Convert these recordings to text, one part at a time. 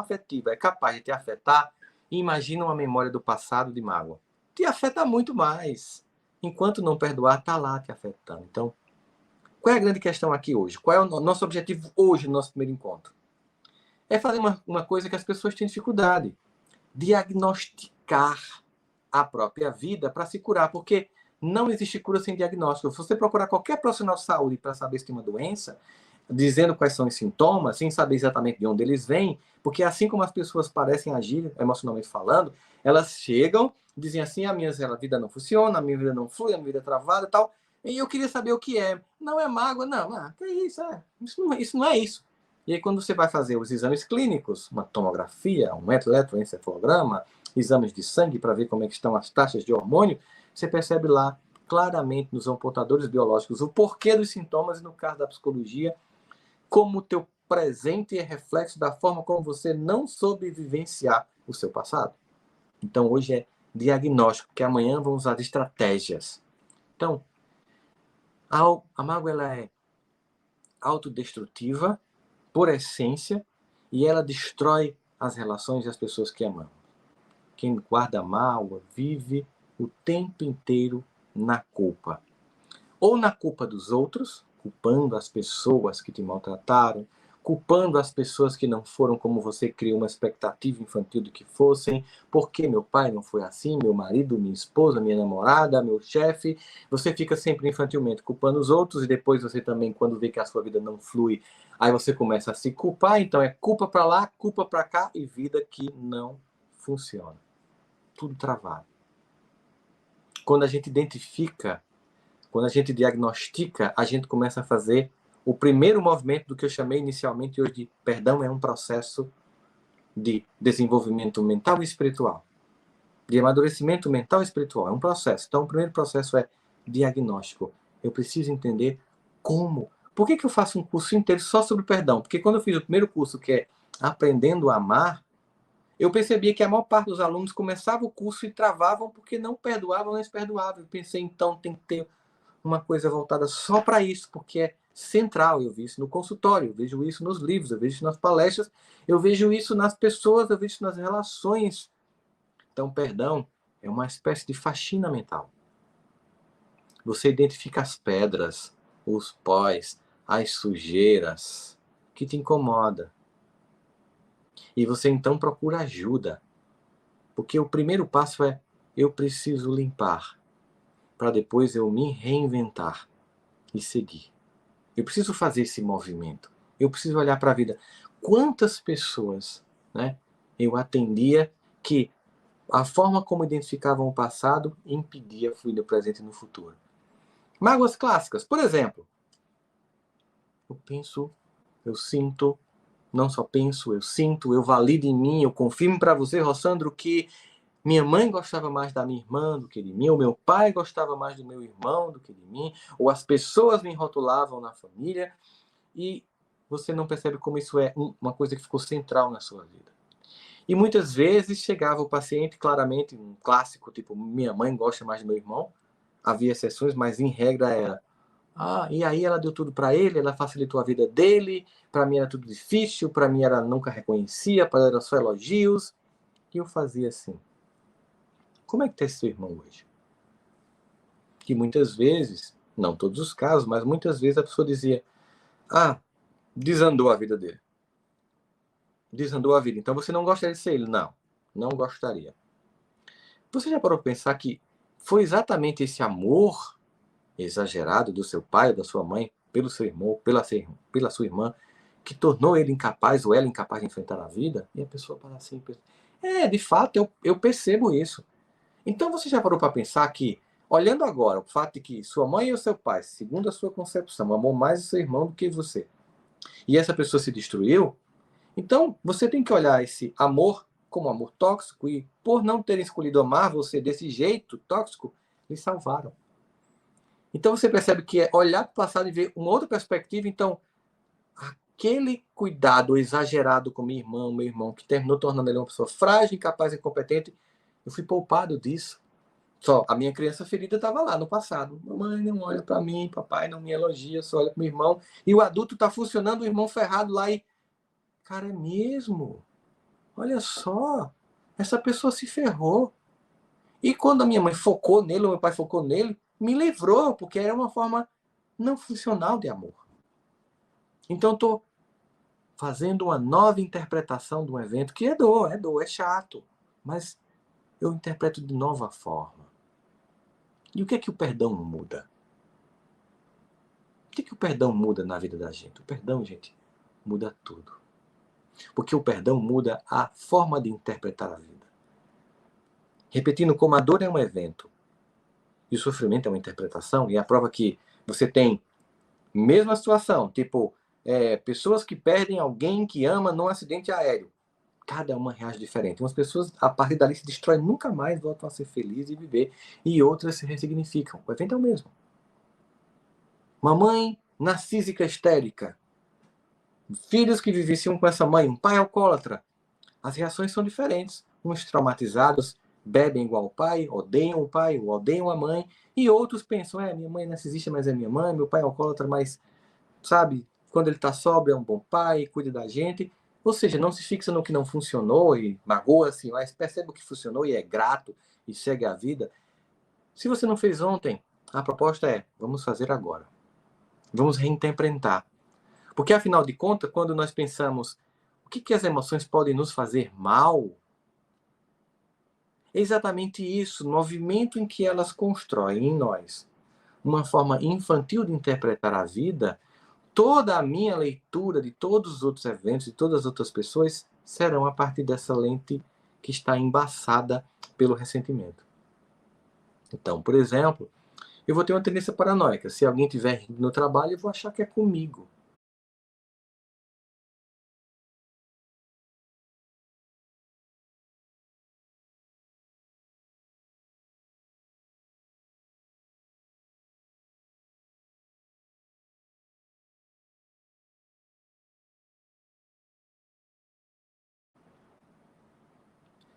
afetiva é capaz de te afetar, imagina uma memória do passado de mágoa. Te afeta muito mais. Enquanto não perdoar, está lá te afetando. Então, qual é a grande questão aqui hoje? Qual é o nosso objetivo hoje no nosso primeiro encontro? É fazer uma coisa que as pessoas têm dificuldade. Diagnosticar a própria vida para se curar, porque não existe cura sem diagnóstico. Se você procurar qualquer profissional de saúde para saber se tem uma doença, dizendo quais são os sintomas, sem saber exatamente de onde eles vêm, porque assim como as pessoas parecem agir emocionalmente falando, elas chegam, dizem assim, a minha vida não funciona, a minha vida não flui, a minha vida é travada e tal, e eu queria saber o que é. Não é mágoa, não. Que isso? Isso não é isso. E aí, quando você vai fazer os exames clínicos, uma tomografia, um eletroencefalograma, exames de sangue para ver como é que estão as taxas de hormônio, você percebe lá claramente nos apontadores biológicos o porquê dos sintomas e, no caso da psicologia, como o teu presente é reflexo da forma como você não soube vivenciar o seu passado. Então, hoje é diagnóstico, porque amanhã vamos usar estratégias. Então, a mágoa ela é autodestrutiva, por essência, e ela destrói as relações e as pessoas que amamos. Quem guarda mágoa vive o tempo inteiro na culpa. Ou na culpa dos outros, culpando as pessoas que te maltrataram, culpando as pessoas que não foram como você criou uma expectativa infantil de que fossem, porque meu pai não foi assim, meu marido, minha esposa, minha namorada, meu chefe. Você fica sempre infantilmente culpando os outros e depois você também, quando vê que a sua vida não flui, aí você começa a se culpar, então é culpa para lá, culpa para cá e vida que não funciona. Tudo travado. Quando a gente identifica, quando a gente diagnostica, a gente começa a fazer o primeiro movimento do que eu chamei inicialmente hoje de perdão é um processo de desenvolvimento mental e espiritual. De amadurecimento mental e espiritual. É um processo. Então, o primeiro processo é diagnóstico. Eu preciso entender como. Por que eu faço um curso inteiro só sobre perdão? Porque quando eu fiz o primeiro curso, que é Aprendendo a Amar, eu percebia que a maior parte dos alunos começava o curso e travavam porque não perdoavam, não se perdoavam. Eu pensei, então, tem que ter uma coisa voltada só para isso, porque é central. Eu vi isso no consultório, eu vejo isso nos livros, eu vejo isso nas palestras, eu vejo isso nas pessoas, eu vejo isso nas relações. Então, perdão é uma espécie de faxina mental. Você identifica as pedras, os pós, as sujeiras que te incomodam. E você então procura ajuda. Porque o primeiro passo é eu preciso limpar, para depois eu me reinventar e seguir. Eu preciso fazer esse movimento. Eu preciso olhar para a vida. Quantas pessoas, né, eu atendia que a forma como identificavam o passado impedia fluir no presente e no futuro. Mágoas clássicas, por exemplo. Eu penso, eu sinto, não só penso, eu sinto, eu valido em mim, eu confirmo para você, Rossandro, que minha mãe gostava mais da minha irmã do que de mim, ou meu pai gostava mais do meu irmão do que de mim, ou as pessoas me rotulavam na família, e você não percebe como isso é uma coisa que ficou central na sua vida. E muitas vezes chegava o paciente, claramente, um clássico, tipo, minha mãe gosta mais do meu irmão, havia exceções, mas em regra era, e aí ela deu tudo para ele, ela facilitou a vida dele, para mim era tudo difícil, para mim ela nunca reconhecia, para ela era só elogios, e eu fazia assim. Como é que está esse seu irmão hoje? Que muitas vezes, não todos os casos, mas muitas vezes a pessoa dizia, desandou a vida dele. Desandou a vida. Então você não gostaria de ser ele? Não, não gostaria. Você já parou para pensar que foi exatamente esse amor exagerado do seu pai ou da sua mãe pelo seu irmão, pela sua irmã, que tornou ele incapaz ou ela incapaz de enfrentar a vida? E a pessoa fala assim, de fato, eu percebo isso. Então você já parou para pensar que, olhando agora, o fato de que sua mãe e o seu pai, segundo a sua concepção, amou mais o seu irmão do que você, e essa pessoa se destruiu, então você tem que olhar esse amor como amor tóxico, e por não terem escolhido amar você desse jeito tóxico, eles salvaram. Então você percebe que é olhar para o passado e ver uma outra perspectiva. Então, aquele cuidado exagerado com minha irmã, meu irmão, que terminou tornando ele uma pessoa frágil, incapaz e incompetente, eu fui poupado disso. Só a minha criança ferida estava lá no passado. Mamãe não olha para mim, papai não me elogia, só olha para meu irmão. E o adulto está funcionando, o irmão ferrado lá e... Cara, é mesmo? olha só, essa pessoa se ferrou. E quando a minha mãe focou nele, o meu pai focou nele, me livrou, porque era uma forma não funcional de amor. Então, estou fazendo uma nova interpretação de um evento que é dor, é chato, mas eu interpreto de nova forma. E o que é que o perdão muda? O que é que o perdão muda na vida da gente? O perdão, gente, muda tudo. Porque o perdão muda a forma de interpretar a vida. Repetindo, como a dor é um evento e o sofrimento é uma interpretação, e a prova que você tem mesma situação, tipo, pessoas que perdem alguém que ama num acidente aéreo. Cada uma reage diferente. Umas pessoas, a partir dali, se destroem, nunca mais voltam a ser felizes e viver, e outras se ressignificam. O evento é o mesmo. Uma mãe narcísica histérica, filhos que viveciam com essa mãe, um pai alcoólatra. As reações são diferentes. Uns traumatizados bebem igual o pai, odeiam a mãe, e outros pensam, minha mãe é narcisista, mas é minha mãe, meu pai é alcoólatra, mas, sabe, quando ele está sóbrio é um bom pai, cuida da gente. Ou seja, não se fixa no que não funcionou e magoa-se, mas percebe o que funcionou e é grato e segue a vida. Se você não fez ontem, a proposta é, vamos fazer agora. Vamos reinterpretar. Porque, afinal de contas, quando nós pensamos o que as emoções podem nos fazer mal, é exatamente isso, o movimento em que elas constroem em nós uma forma infantil de interpretar a vida, toda a minha leitura de todos os outros eventos, de todas as outras pessoas, serão a partir dessa lente que está embaçada pelo ressentimento. Então, por exemplo, eu vou ter uma tendência paranoica. Se alguém estiver rindo no trabalho, eu vou achar que é comigo.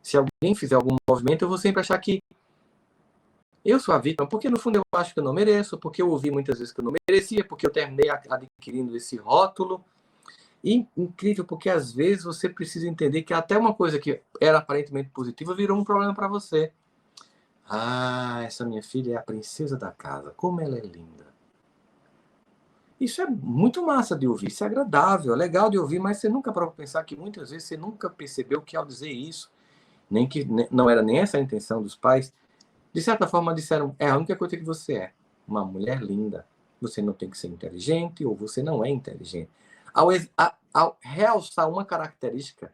Se alguém fizer algum movimento, eu vou sempre achar que eu sou a vítima, porque no fundo eu acho que eu não mereço, porque eu ouvi muitas vezes que eu não merecia, porque eu terminei adquirindo esse rótulo. E incrível, porque às vezes você precisa entender que até uma coisa que era aparentemente positiva virou um problema para você. Ah, essa minha filha é a princesa da casa, como ela é linda. Isso é muito massa de ouvir, isso é agradável, é legal de ouvir, mas você nunca parou para pensar que muitas vezes você nunca percebeu que ao dizer isso, nem que não era nem essa a intenção dos pais, de certa forma disseram, é a única coisa que você é, uma mulher linda. Você não tem que ser inteligente ou você não é inteligente. Ao realçar uma característica,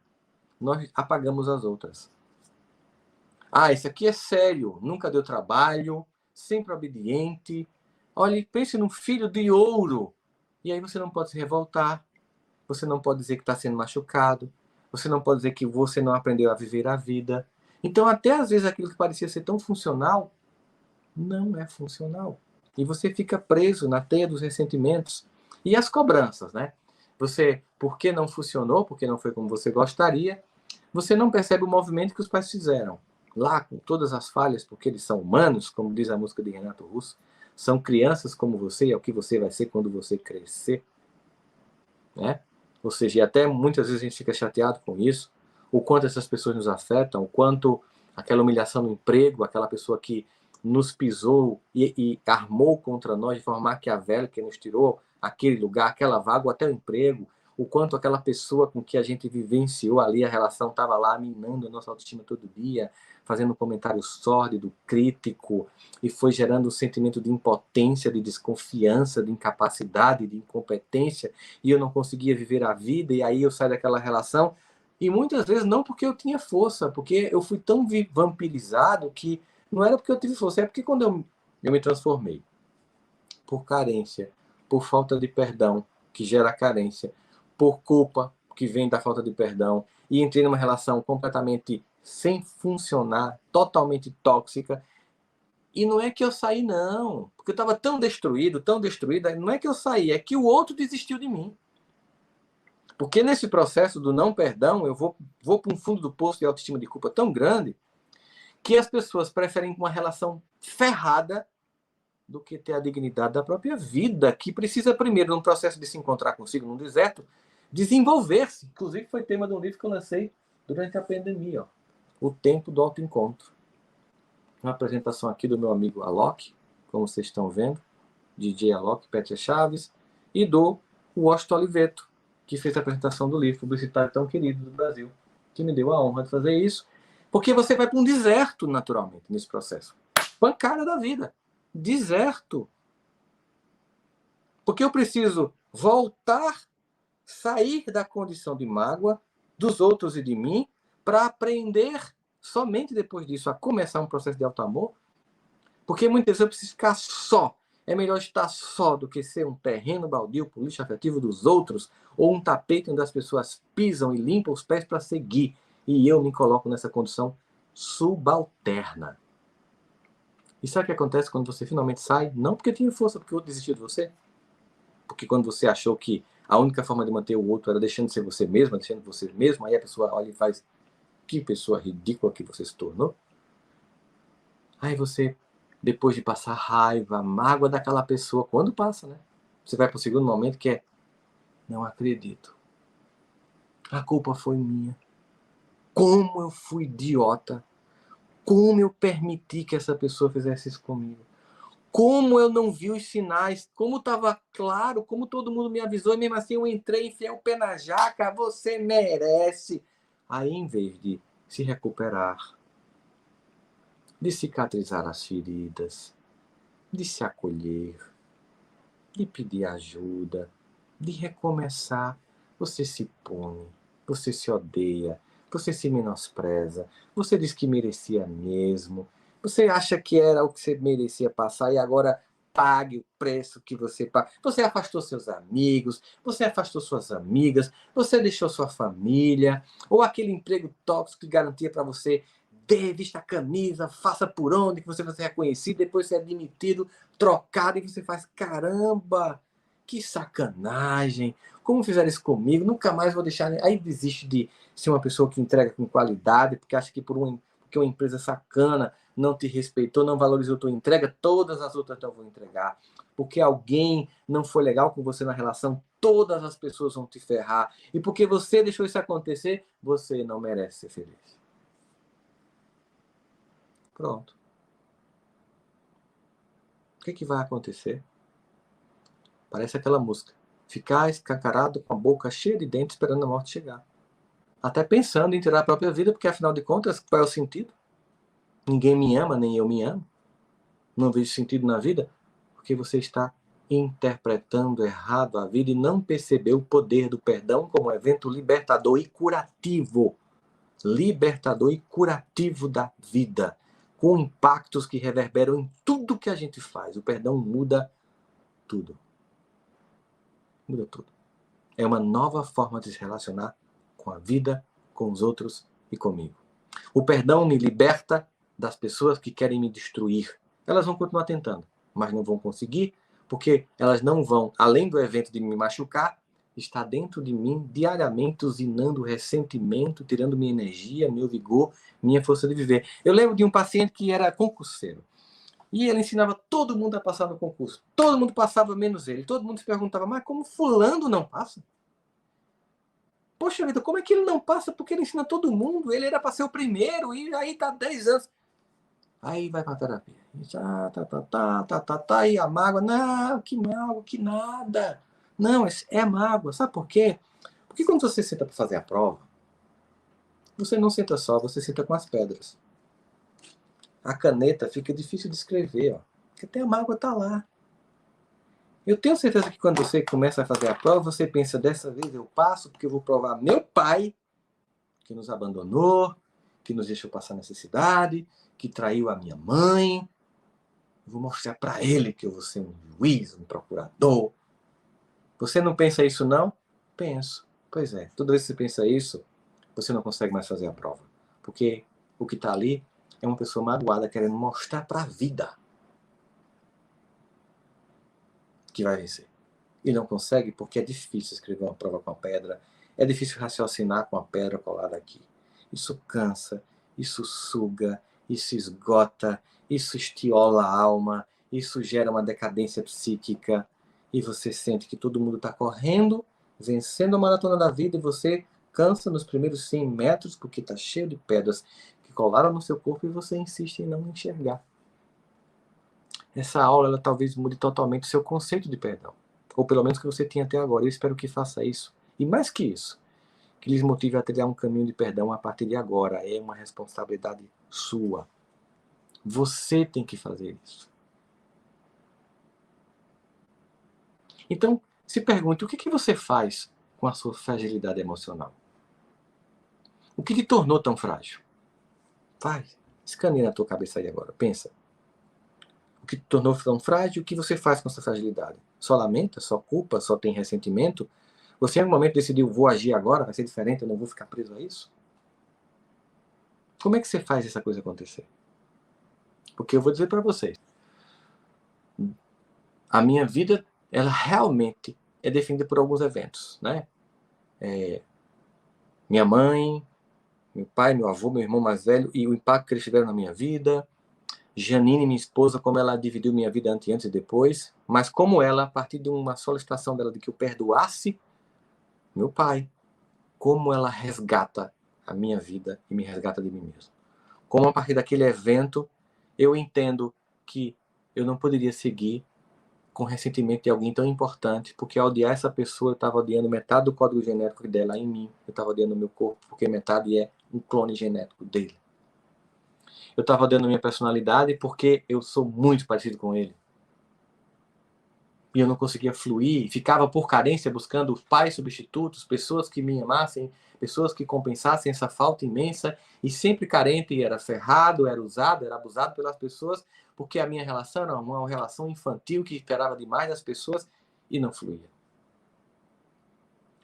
nós apagamos as outras. Ah, esse aqui é sério, nunca deu trabalho, sempre obediente. Olha, pense num filho de ouro. E aí você não pode se revoltar, você não pode dizer que está sendo machucado, você não pode dizer que você não aprendeu a viver a vida. Então, até às vezes, aquilo que parecia ser tão funcional, não é funcional. E você fica preso na teia dos ressentimentos e as cobranças, né? Você, porque não funcionou, porque não foi como você gostaria, você não percebe o movimento que os pais fizeram. Lá, com todas as falhas, porque eles são humanos, como diz a música de Renato Russo, são crianças como você, é o que você vai ser quando você crescer, né? Ou seja, e até muitas vezes a gente fica chateado com isso, o quanto essas pessoas nos afetam, o quanto aquela humilhação no emprego, aquela pessoa que nos pisou e armou contra nós de forma maquiavélica, que nos tirou aquele lugar, aquela vaga, ou até o emprego, o quanto aquela pessoa com que a gente vivenciou ali, a relação estava lá minando a nossa autoestima todo dia, fazendo um comentário sórdido, crítico, e foi gerando um sentimento de impotência, de desconfiança, de incapacidade, de incompetência, e eu não conseguia viver a vida, e aí eu saio daquela relação, e muitas vezes não porque eu tinha força, porque eu fui tão vampirizado que não era porque eu tive força, é porque quando eu me transformei por carência, por falta de perdão, que gera carência, por culpa, que vem da falta de perdão, e entrei numa relação completamente sem funcionar, totalmente tóxica. E não é que eu saí, não, porque eu estava tão destruído, não é que eu saí, é que o outro desistiu de mim. Porque nesse processo do não perdão, eu vou para um fundo do poço de autoestima de culpa tão grande que as pessoas preferem uma relação ferrada do que ter a dignidade da própria vida, que precisa primeiro, num processo de se encontrar consigo num deserto, desenvolver-se. Inclusive foi tema de um livro que eu lancei durante a pandemia, ó, o tempo do autoencontro. Uma apresentação aqui do meu amigo Alok, como vocês estão vendo, DJ Alok, Petia Chaves, e do Washington Oliveto, que fez a apresentação do livro publicitário tão querido do Brasil, que me deu a honra de fazer isso, porque você vai para um deserto, naturalmente, nesse processo. Pancada da vida. Deserto. Porque eu preciso voltar, sair da condição de mágoa dos outros e de mim, para aprender somente depois disso a começar um processo de auto-amor. Porque muitas vezes eu preciso ficar só. É melhor estar só do que ser um terreno baldio para o lixo afetivo dos outros, ou um tapete onde as pessoas pisam e limpam os pés para seguir. E eu me coloco nessa condição subalterna. E sabe o que acontece quando você finalmente sai? Não porque tinha força, porque o outro desistiu de você. Porque quando você achou que a única forma de manter o outro era deixando de ser você mesma, deixando de você mesmo, aí a pessoa olha e faz: que pessoa ridícula que você se tornou. Aí você, depois de passar raiva, mágoa daquela pessoa, quando passa, né? Você vai para o segundo momento que é: não acredito. A culpa foi minha. Como eu fui idiota. Como eu permiti que essa pessoa fizesse isso comigo. Como eu não vi os sinais, como estava claro, como todo mundo me avisou, e mesmo assim eu entrei, enfiei o pé na jaca, você merece. Aí, em vez de se recuperar, de cicatrizar as feridas, de se acolher, de pedir ajuda, de recomeçar, você se pune, você se odeia, você se menospreza, você diz que merecia mesmo, você acha que era o que você merecia passar e agora pague o preço que você paga. Você afastou seus amigos, você afastou suas amigas, você deixou sua família, ou aquele emprego tóxico que garantia para você: dê, vista a camisa, faça por onde, que você vai ser reconhecido, depois ser admitido, trocado, e você faz: caramba, que sacanagem, como fizeram isso comigo, nunca mais vou deixar. Aí desiste de ser uma pessoa que entrega com qualidade, porque acha que porque uma empresa sacana não te respeitou, não valorizou tua entrega, todas as outras não vão entregar. Porque alguém não foi legal com você na relação, todas as pessoas vão te ferrar. E porque você deixou isso acontecer, você não merece ser feliz. Pronto. O que vai acontecer? Parece aquela música: ficar escancarado com a boca cheia de dentes esperando a morte chegar. Até pensando em tirar a própria vida, porque afinal de contas, qual é o sentido? Ninguém me ama, nem eu me amo. Não vejo sentido na vida, porque você está interpretando errado a vida e não percebeu o poder do perdão como evento libertador e curativo. Libertador e curativo da vida, com impactos que reverberam em tudo que a gente faz. O perdão muda tudo. Muda tudo. É uma nova forma de se relacionar com a vida, com os outros e comigo. O perdão me liberta das pessoas que querem me destruir. Elas vão continuar tentando, mas não vão conseguir, porque elas não vão, além do evento de me machucar, está dentro de mim diariamente usinando ressentimento, tirando minha energia, meu vigor, minha força de viver. Eu lembro de um paciente que era concurseiro. E ele ensinava todo mundo a passar no concurso. Todo mundo passava, menos ele. Todo mundo se perguntava: mas como fulano não passa? Poxa vida, como é que ele não passa? Porque ele ensina todo mundo. Ele era para ser o primeiro e aí tá 10 anos. Aí vai pra terapia. E a mágoa: não, que mágoa, que nada. Não, é mágoa. Sabe por quê? Porque quando você senta para fazer a prova, você não senta só, você senta com as pedras. A caneta fica difícil de escrever, ó, porque até a mágoa tá lá. Eu tenho certeza que quando você começa a fazer a prova, você pensa: dessa vez eu passo, porque eu vou provar meu pai, que nos abandonou, que nos deixou passar necessidade, que traiu a minha mãe. Eu vou mostrar para ele que eu vou ser um juiz, um procurador. Você não pensa isso, não? Penso. Pois é, toda vez que você pensa isso, você não consegue mais fazer a prova. Porque o que está ali é uma pessoa magoada querendo mostrar para a vida que vai vencer. E não consegue porque é difícil escrever uma prova com a pedra, é difícil raciocinar com a pedra colada aqui. Isso cansa, isso suga, isso esgota, isso estiola a alma, isso gera uma decadência psíquica, e você sente que todo mundo está correndo, vencendo a maratona da vida, e você alcança nos primeiros 100 metros porque está cheio de pedras que colaram no seu corpo e você insiste em não enxergar. Essa aula, ela talvez mude totalmente o seu conceito de perdão. Ou pelo menos que você tinha até agora. Eu espero que faça isso. E mais que isso, que lhes motive a trilhar um caminho de perdão a partir de agora. É uma responsabilidade sua. Você tem que fazer isso. Então, se pergunte, o que você faz com a sua fragilidade emocional? O que te tornou tão frágil? Faz. Escaneia na tua cabeça aí agora. Pensa. O que te tornou tão frágil? O que você faz com essa fragilidade? Só lamenta? Só culpa? Só tem ressentimento? Você em algum momento decidiu, vou agir agora, vai ser diferente, eu não vou ficar preso a isso? Como é que você faz essa coisa acontecer? Porque eu vou dizer para vocês, a minha vida, ela realmente é definida por alguns eventos, né? Minha mãe, meu pai, meu avô, meu irmão mais velho e o impacto que eles tiveram na minha vida. Janine, minha esposa, como ela dividiu minha vida antes e depois. Mas como ela, a partir de uma solicitação dela de que eu perdoasse meu pai, como ela resgata a minha vida e me resgata de mim mesmo. Como a partir daquele evento eu entendo que eu não poderia seguir com ressentimento de alguém tão importante, porque ao odiar essa pessoa eu estava odiando metade do código genético dela em mim, eu estava odiando o meu corpo, porque metade é um clone genético dele. Eu estava odiando minha personalidade porque eu sou muito parecido com ele. E eu não conseguia fluir, ficava por carência buscando pais substitutos, pessoas que me amassem, pessoas que compensassem essa falta imensa, e sempre carente, era ferrado, era usado, era abusado pelas pessoas, porque a minha relação era uma relação infantil que esperava demais das pessoas e não fluía.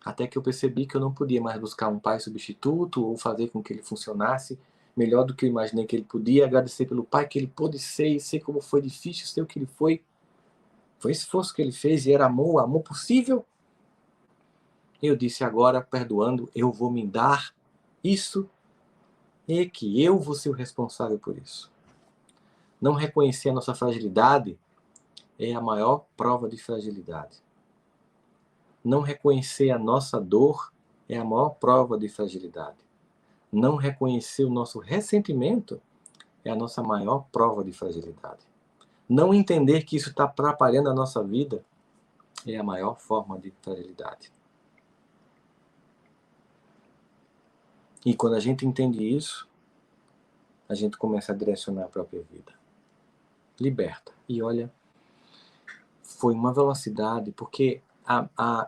Até que eu percebi que eu não podia mais buscar um pai substituto ou fazer com que ele funcionasse melhor do que eu imaginei que ele podia, agradecer pelo pai que ele pôde ser e ser como foi difícil ser o que ele foi. Foi esforço que ele fez e era amor, amor possível. Eu disse agora, perdoando, eu vou me dar isso e que eu vou ser o responsável por isso. Não reconhecer a nossa fragilidade é a maior prova de fragilidade. Não reconhecer a nossa dor é a maior prova de fragilidade. Não reconhecer o nosso ressentimento é a nossa maior prova de fragilidade. Não entender que isso está atrapalhando a nossa vida é a maior forma de fragilidade. E quando a gente entende isso, a gente começa a direcionar a própria vida. Liberta. E olha, foi uma velocidade, porque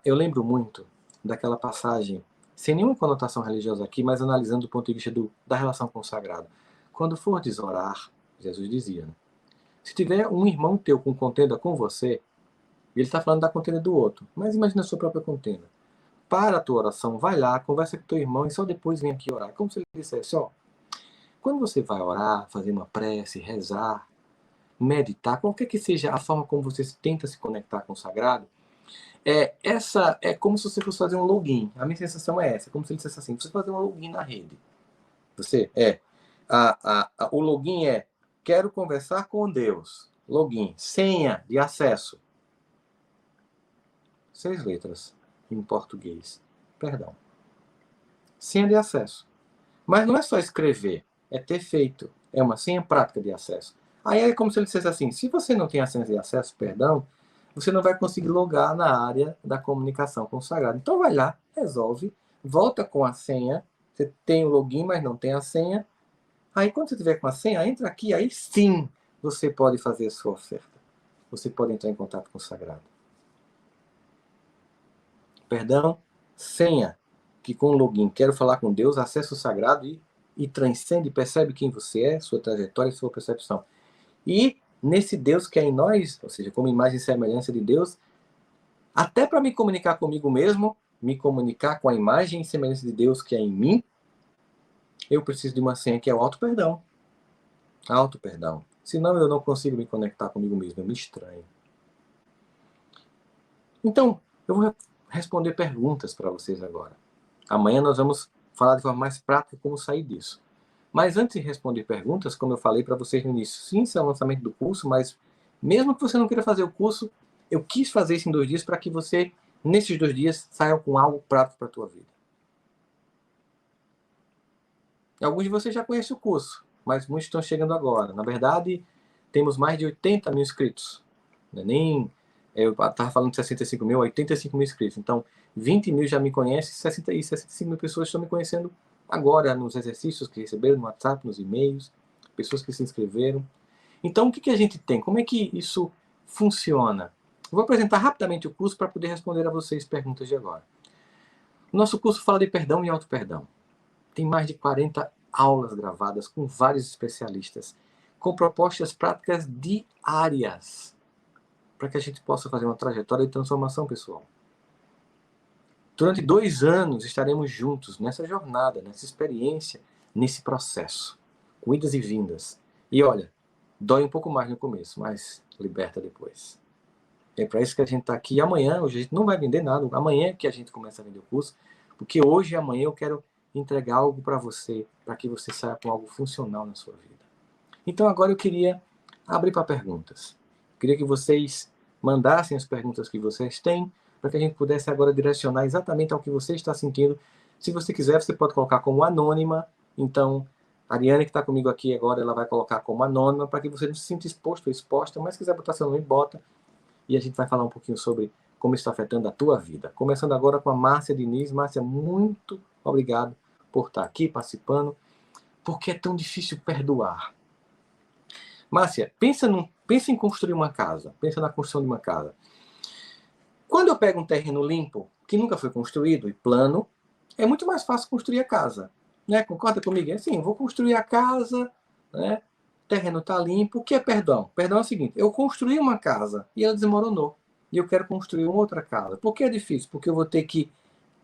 eu lembro muito daquela passagem, sem nenhuma conotação religiosa aqui, mas analisando do ponto de vista da relação com o sagrado. Quando fordes orar, Jesus dizia, né? Se tiver um irmão teu com contenda com você, e ele está falando da contenda do outro, mas imagina a sua própria contenda. Para a tua oração, vai lá, conversa com teu irmão e só depois vem aqui orar. Como se ele dissesse, ó, quando você vai orar, fazer uma prece, rezar, meditar, qualquer que seja a forma como você tenta se conectar com o sagrado, essa é como se você fosse fazer um login. A minha sensação é essa, como se ele dissesse assim, você fazer um login na rede. Você o login é quero conversar com Deus. Login, senha de acesso. 6 letras em português. Perdão. Senha de acesso. Mas não é só escrever, é ter feito. É uma senha prática de acesso. Aí é como se ele dissesse assim, se você não tem a senha de acesso, perdão, você não vai conseguir logar na área da comunicação com o sagrado. Então vai lá, resolve, volta com a senha, você tem o login, mas não tem a senha. Aí quando você tiver com a senha, entra aqui, aí sim você pode fazer a sua oferta. Você pode entrar em contato com o sagrado. Perdão, senha, que com o login quero falar com Deus, acessa o sagrado e transcende, percebe quem você é, sua trajetória e sua percepção. E nesse Deus que é em nós, ou seja, como imagem e semelhança de Deus, até para me comunicar comigo mesmo, me comunicar com a imagem e semelhança de Deus que é em mim, eu preciso de uma senha que é o auto-perdão. Auto-perdão. Senão eu não consigo me conectar comigo mesmo, eu me estranho. Então, eu vou responder perguntas para vocês agora. Amanhã nós vamos falar de forma mais prática como sair disso. Mas antes de responder perguntas, como eu falei para vocês no início, sim, isso é o lançamento do curso, mas mesmo que você não queira fazer o curso, eu quis fazer isso em 2 dias para que você, nesses 2 dias, saia com algo prático para a tua vida. Alguns de vocês já conhecem o curso, mas muitos estão chegando agora. Na verdade, temos mais de 80 mil inscritos. Eu estava falando de 65 mil, 85 mil inscritos. Então, 20 mil já me conhecem, 65 mil pessoas estão me conhecendo agora nos exercícios que receberam, no WhatsApp, nos e-mails, pessoas que se inscreveram. Então, o que a gente tem? Como é que isso funciona? Eu vou apresentar rapidamente o curso para poder responder a vocês perguntas de agora. O nosso curso fala de perdão e auto-perdão. Tem mais de 40 aulas gravadas com vários especialistas, com propostas práticas diárias, para que a gente possa fazer uma trajetória de transformação pessoal. Durante 2 anos estaremos juntos nessa jornada, nessa experiência, nesse processo, com idas e vindas. E olha, dói um pouco mais no começo, mas liberta depois. É para isso que a gente está aqui. Amanhã, hoje a gente não vai vender nada, amanhã é que a gente começa a vender o curso, porque hoje e amanhã eu quero entregar algo para você, para que você saia com algo funcional na sua vida. Então agora eu queria abrir para perguntas. Queria que vocês mandassem as perguntas que vocês têm, para que a gente pudesse agora direcionar exatamente ao que você está sentindo. Se você quiser, você pode colocar como anônima. Então, a Ariane, que está comigo aqui agora, ela vai colocar como anônima, para que você não se sinta exposto ou exposta, mas se quiser botar seu nome, bota. E a gente vai falar um pouquinho sobre como isso está afetando a tua vida. Começando agora com a Márcia Diniz. Márcia, muito obrigado por estar aqui participando. Por que é tão difícil perdoar? Márcia, pensa em construir uma casa. Pensa na construção de uma casa. Quando eu pego um terreno limpo, que nunca foi construído, e plano, é muito mais fácil construir a casa. Né? Concorda comigo? É assim, vou construir a casa, né? O terreno está limpo. O que é perdão? Perdão é o seguinte, eu construí uma casa e ela desmoronou. E eu quero construir uma outra casa. Por que é difícil? Porque eu vou ter que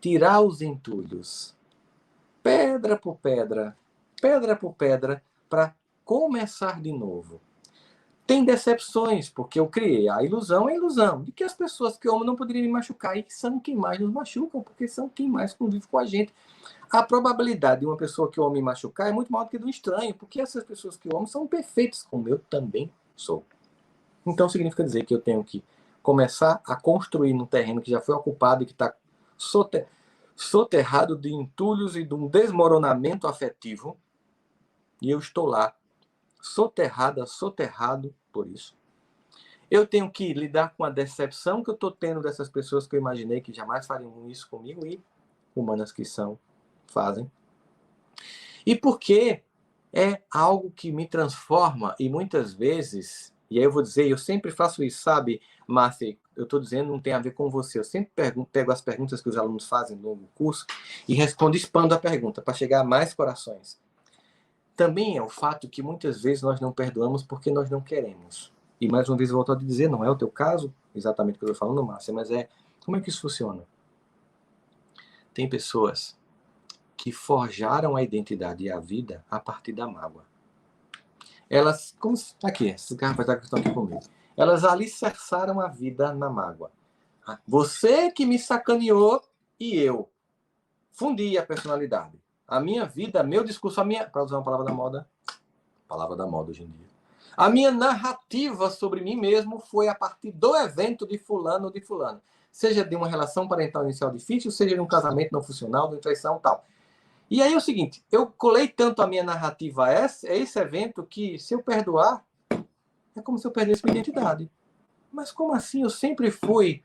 tirar os entulhos, pedra por pedra, para começar de novo. Tem decepções, porque eu criei a ilusão de que as pessoas que eu amo não poderiam me machucar, e são quem mais nos machucam, porque são quem mais convive com a gente. A probabilidade de uma pessoa que eu amo me machucar é muito maior do que do estranho, porque essas pessoas que eu amo são perfeitas, como eu também sou. Então significa dizer que eu tenho que começar a construir num terreno que já foi ocupado e que está soterrado de entulhos e de um desmoronamento afetivo, e eu estou lá, soterrado por isso. Eu tenho que lidar com a decepção que eu estou tendo dessas pessoas que eu imaginei que jamais fariam isso comigo, e humanas que são, fazem. E porque é algo que me transforma, e muitas vezes, e aí eu vou dizer, eu sempre faço isso, sabe, Márcia, eu estou dizendo, não tem a ver com você, eu sempre pego as perguntas que os alunos fazem no curso e respondo, expando a pergunta, para chegar a mais corações. Também é o fato que muitas vezes nós não perdoamos porque nós não queremos. E mais uma vez eu volto a dizer, não é o teu caso, exatamente o que eu estou falando, Márcia, mas como é que isso funciona? Tem pessoas que forjaram a identidade e a vida a partir da mágoa. Elas, aqui, esses rapazes que estão aqui comigo, elas alicerçaram a vida na mágoa. Você que me sacaneou e eu fundi a personalidade. A minha vida, meu discurso, para usar uma palavra da moda hoje em dia. A minha narrativa sobre mim mesmo foi a partir do evento de fulano ou de fulano. Seja de uma relação parental inicial difícil, seja de um casamento não funcional, de uma traição e tal. E aí é o seguinte, eu colei tanto a minha narrativa a esse evento que, se eu perdoar, é como se eu perdesse minha identidade. Mas como assim? Eu sempre fui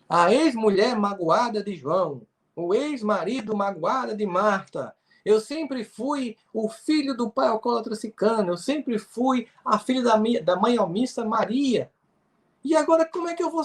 a ex-mulher magoada de João, o ex-marido magoada de Marta. Eu sempre fui o filho do pai alcoólatra Cicano. Eu sempre fui a filha da mãe omissa Maria. E agora como é que eu vou...